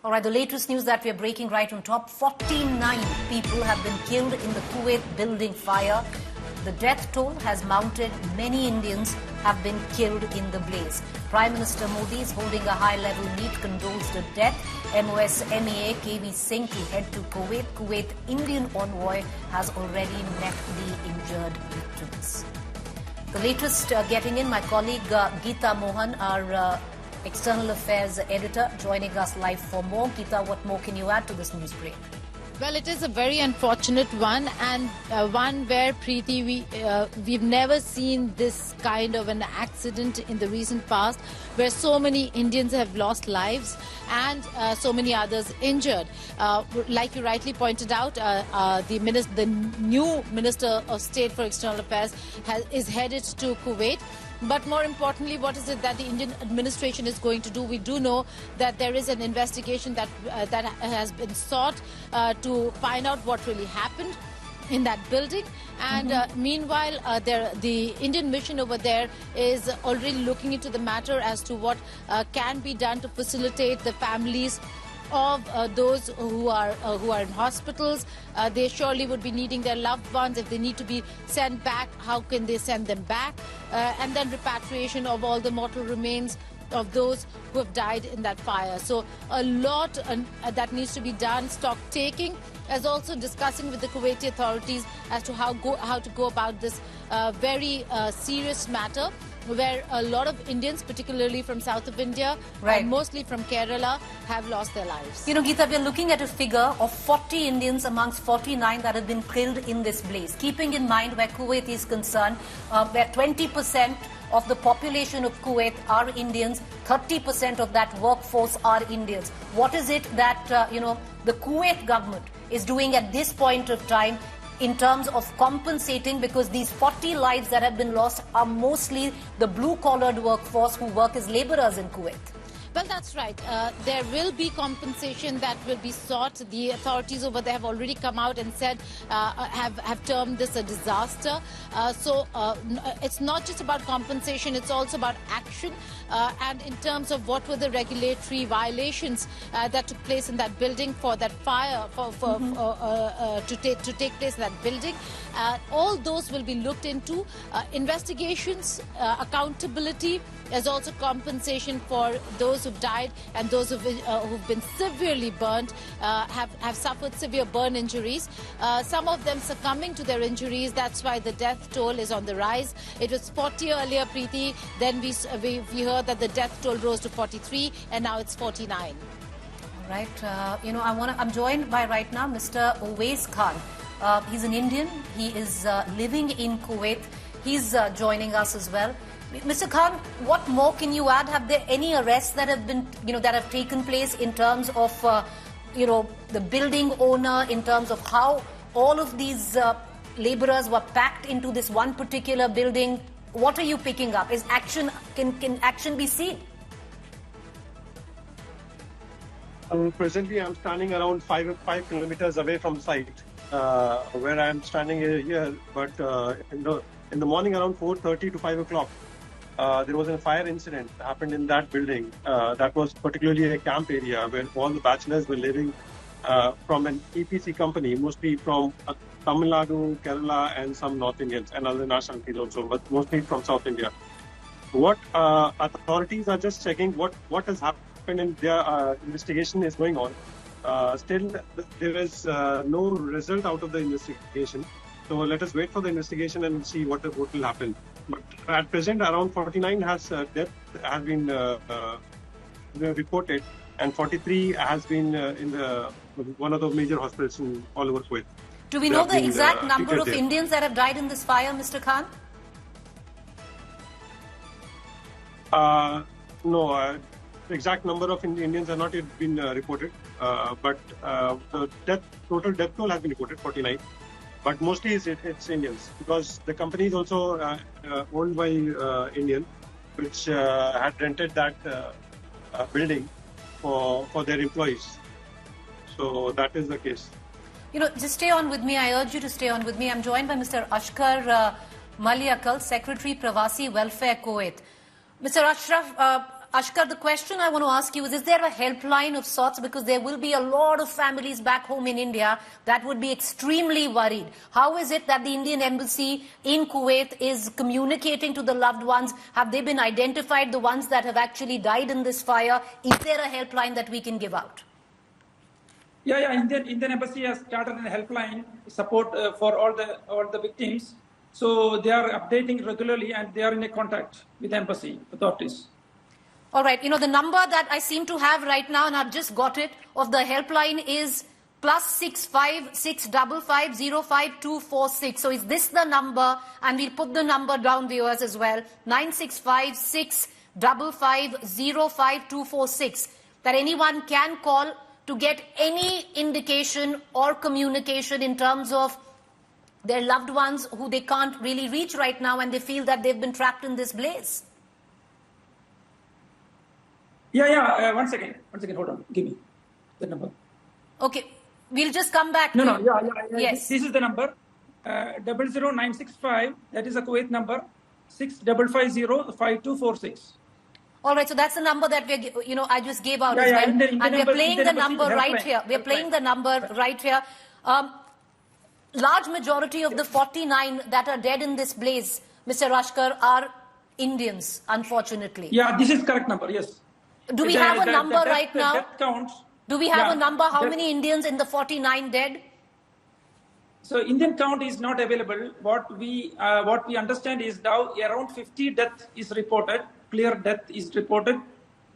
All right, the latest news that we are breaking right on top. 49 people have been killed in the Kuwait building fire. The death toll has mounted. Many Indians have been killed in the blaze. Prime Minister Modi is holding a high-level meet, condoles the death. MOS MEA KV Singh to head to Kuwait. Kuwait Indian envoy has already met the injured victims. The latest getting in, my colleague Geeta Mohan, our External Affairs editor, joining us live for more. Geeta, what more can you add to this news break? Well, it is a very unfortunate one, and one where, Preeti, we've never seen this kind of an accident in the recent past, where so many Indians have lost lives and so many others injured. Like you rightly pointed out, the new Minister of State for External Affairs is headed to Kuwait. But more importantly, what is it that the Indian administration is going to do? We do know that there is an investigation that has been sought to find out what really happened in that building. And meanwhile, the Indian mission over there is already looking into the matter as to what can be done to facilitate the families of those who are in hospitals. They surely would be needing their loved ones. If they need to be sent back, how can they send them back? And then repatriation of all the mortal remains of those who have died in that fire. So a lot that needs to be done. Stock taking, as also discussing with the Kuwaiti authorities as to how to go about this very serious matter, where a lot of Indians, particularly from south of India, and mostly from Kerala, have lost their lives. You know, Geeta, we're looking at a figure of 40 Indians amongst 49 that have been killed in this blaze. Keeping in mind where Kuwait is concerned, where 20% of the population of Kuwait are Indians, 30% of that workforce are Indians. What is it that, the Kuwait government is doing at this point of time in terms of compensating, because these 40 lives that have been lost are mostly the blue-collared workforce who work as laborers in Kuwait? Well, that's right. There will be compensation that will be sought. The authorities over there have already come out and said, have termed this a disaster. So it's not just about compensation, it's also about action. And in terms of what were the regulatory violations that took place in that building for that fire to take place in that building, all those will be looked into. Investigations, accountability, as also compensation for those who've died and those who've been severely burned, have suffered severe burn injuries. Some of them succumbing to their injuries. That's why the death toll is on the rise. It was 40 earlier, Preeti. Then we heard that the death toll rose to 43, and now it's 49. All right. I'm joined by right now Mr. Uwais Khan. He's an Indian. He is living in Kuwait. He's joining us as well. Mr. Khan, what more can you add? Have there any arrests that have been, that have taken place in terms of, the building owner, in terms of how all of these laborers were packed into this one particular building? What are you picking up? Is action, can action be seen? Presently, I'm standing around 5 kilometers away from the site where I'm standing here. But in the morning around 4:30 to 5 o'clock, there was a fire incident that happened in that building. That was particularly a camp area where all the bachelors were living from an EPC company, mostly from Tamil Nadu, Kerala, and some North Indians and other nationalities also, but mostly from South India. What authorities are just checking what has happened, and their investigation is going on. Still, there is no result out of the investigation. So let us wait for the investigation and see what will happen. But at present, around 49 death has been reported, and 43 has been in one of the major hospitals all over Kuwait. Do we know the exact number of Indians that have died in this fire, Mr. Khan? No, the exact number of Indians have not yet been reported, but the total death toll has been reported, 49. But mostly it's Indians, because the company is also owned by Indian, which had rented that building for their employees. So that is the case. Just stay on with me. I urge you to stay on with me. I'm joined by Mr. Ashkar Maliakal, Secretary Pravasi Welfare Kuwait. Mr. Ashraf, Ashkar, the question I want to ask you is there a helpline of sorts? Because there will be a lot of families back home in India that would be extremely worried. How is it that the Indian embassy in Kuwait is communicating to the loved ones? Have they been identified, the ones that have actually died in this fire? Is there a helpline that we can give out? Yeah. Indian embassy has started a helpline support for all the victims. So they are updating regularly and they are in a contact with the embassy authorities. All right. The number that I seem to have right now, and I've just got it, of the helpline is +65 655 05246. So is this the number? And we'll put the number down, viewers, as well. 965 655 05246. That anyone can call to get any indication or communication in terms of their loved ones who they can't really reach right now and they feel that they've been trapped in this blaze. Yeah. One second. Hold on. Give me the number. Okay. We'll just come back. No. Yeah. Yes. This is the number. 00965. That is a Kuwait number. 6550 5246. All right. So that's the number that I just gave out as Yeah. well. Indian And we're playing the Indian number helpline. right here. We're playing the number right here. Large majority of the 49 that are dead in this blaze, Mr. Ashkar, are Indians, unfortunately. Yeah, this is correct number. Yes. Do we have a number right now? That counts. Do we have a number? How many Indians in the 49 dead? So Indian count is not available. What we understand is now around 50 death is reported. Clear death is reported.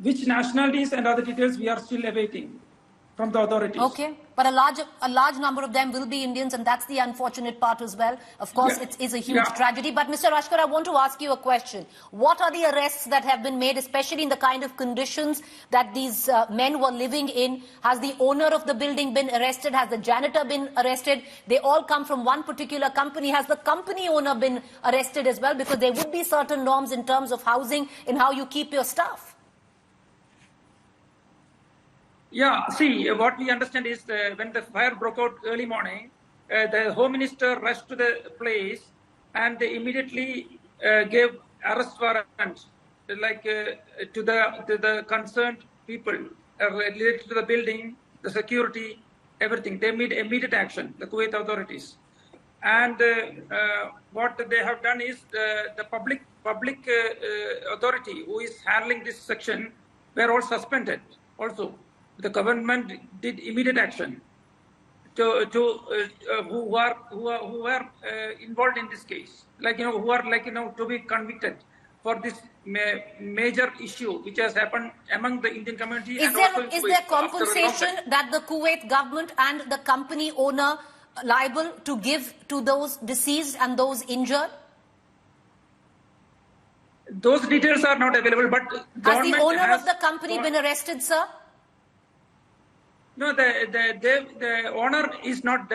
Which nationalities and other details we are still awaiting from the authorities. Okay, but a large number of them will be Indians, and that's the unfortunate part as well. Of course, it is a huge tragedy. But Mr. Ashkar, I want to ask you a question. What are the arrests that have been made, especially in the kind of conditions that these men were living in? Has the owner of the building been arrested? Has the janitor been arrested? They all come from one particular company. Has the company owner been arrested as well? Because there would be certain norms in terms of housing, in how you keep your staff. Yeah, see, what we understand is when the fire broke out early morning, the Home Minister rushed to the place and they immediately gave arrest warrant to the concerned people related to the building, the security, everything. They made immediate action, the Kuwait authorities. And what they have done is the public authority who is handling this section were all suspended also. The government did immediate action to who are involved in this case, who are to be convicted for this major issue which has happened among the Indian community. Is there compensation that the Kuwait government and the company owner liable to give to those deceased and those injured? Those details are not available, but has the owner of the company been arrested, sir? No, the owner is not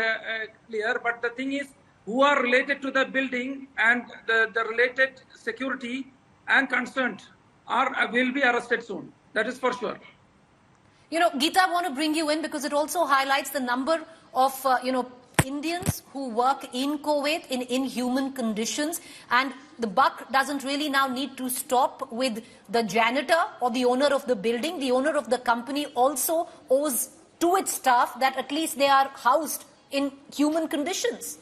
clear, but the thing is, who are related to the building and the related security and concerned will be arrested soon. That is for sure. Geeta, I want to bring you in because it also highlights the number of, Indians who work in Kuwait in inhuman conditions, and the buck doesn't really now need to stop with the janitor or the owner of the building. The owner of the company also owes to its staff that at least they are housed in human conditions.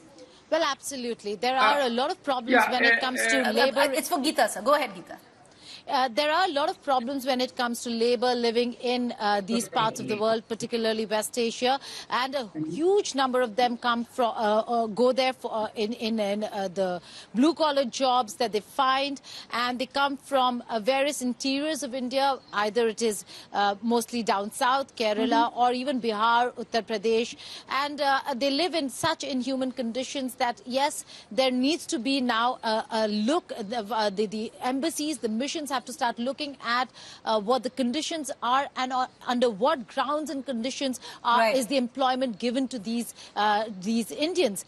Well, absolutely. There are a lot of problems when it comes to labor. It's for Geeta, sir. Go ahead, Geeta. There are a lot of problems when it comes to labor living in these parts of the world, particularly West Asia, and a huge number of them come from go there for in the blue-collar jobs that they find, and they come from various interiors of India. Either it is mostly down south, Kerala, or even Bihar, Uttar Pradesh, and they live in such inhuman conditions that yes, there needs to be now a look. The embassies, the missions have to start looking at what the conditions are and under what grounds and conditions is the employment given to these Indians.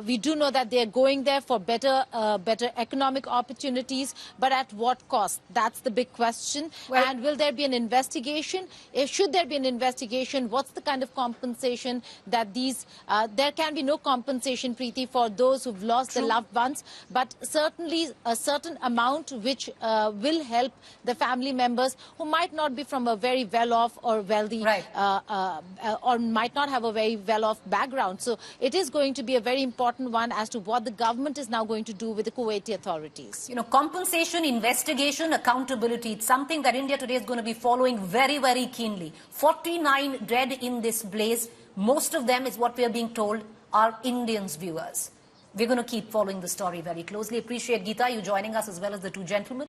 We do know that they are going there for better economic opportunities, but at what cost? That's the big question. Well, and will there be an investigation? Should there be an investigation, what's the kind of compensation that these... there can be no compensation, Preeti, for those who've lost their loved ones, but certainly a certain amount which will help the family members who might not be from a very well-off or wealthy, Right. or might not have a very well-off background. So it is going to be a very important one as to what the government is now going to do with the Kuwaiti authorities. You know, compensation, investigation, accountability, it's something that India today is going to be following very, very keenly. 49 dead in this blaze. Most of them, is what we are being told, are Indians, viewers. We're going to keep following the story very closely. Appreciate, Geeta, you joining us as well as the two gentlemen.